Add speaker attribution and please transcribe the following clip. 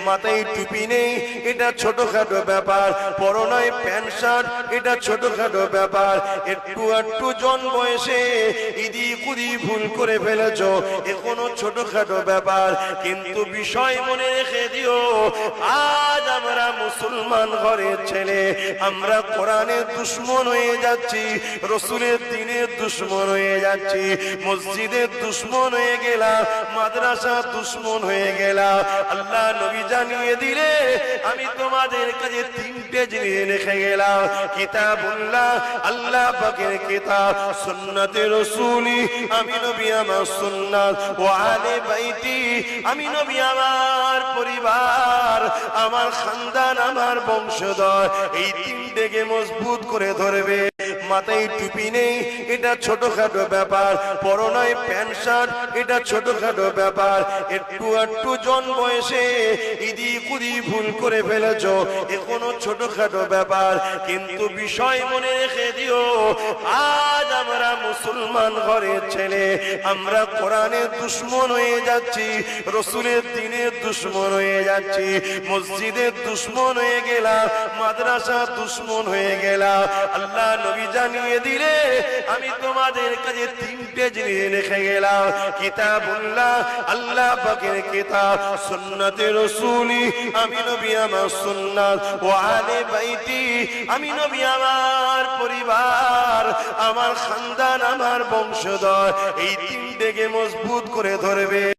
Speaker 1: মাথায় টুপি নেই এটা ছোটখাটো ব্যাপার, পরনায় প্যান্ট শার্ট এটা ছোটখাটো ব্যাপার, একটু একটু জন বয়সে ইদি কুদি ভুল করে ফেলেছো এখনো ছোটখাটো ব্যাপার। কিন্তু বিষয় মনে রেখে দিও, আজ আমরা মুসলমান ঘরের ছেলে, আমরা কোরআনের দুশমন হয়ে যাচ্ছি, রসুলের দ্বীনের দুশমন হয়ে যাচ্ছি, মসজিদের দুশমন হয়ে গেলাম, মাদ্রাসার দুশমন হয়ে গেলাম। আল্লাহ নবী জানিয়ে দিলে আমি তোমাদের কাছে তিনটে জিনিস রেখে গেলাম, কিতাবুল্লাহ আল্লাহ পাকের কিতাব, সুন্নাতে রাসূলি আমি নবী আমার সুন্নাত, ওয়া আলে বাইতি আমি নবী আমার পরিবার, আমার খানদান, আমার বংশধর, এই তিনটেকে মজবুত করে ধরবে। মাথায় টুপি নেই এটা ছোটখাটো ব্যাপার, পরনায় প্যান্ট শার্ট এটা ছোটখাটো ব্যাপার, একটু একটু জন বয়সে ইদি কুদি ভুল করে ফেলেছো এখনো ছোটখাটো ব্যাপার। কিন্তু বিষয় মনে রেখে দিও, আজ আমরা মুসলমান ঘরের ছেলে, আমরা কোরআনের দুশমন হয়ে যাচ্ছি, রসুলের দ্বীনের দুশমন হয়ে যাচ্ছি, মসজিদের দুশমন হয়ে গেলাম, মাদ্রাসার দুশমন হয়ে গেলাম। আল্লাহ নবী জানিয়ে দিলে আমি তোমাদের কাছে তিনটে জিনিস রেখে গেলাম, কিতাবুল্লাহ আল্লাহ পাকের কিতাব, সুন্নাতে রাসূলি আমি নবী আমার সুন্নাত, ওয়া আলে বাইতি আমি নবী আমার পরিবার, আমার খানদান, আমার বংশধর, এই তিনটেকে মজবুত করে ধরবে।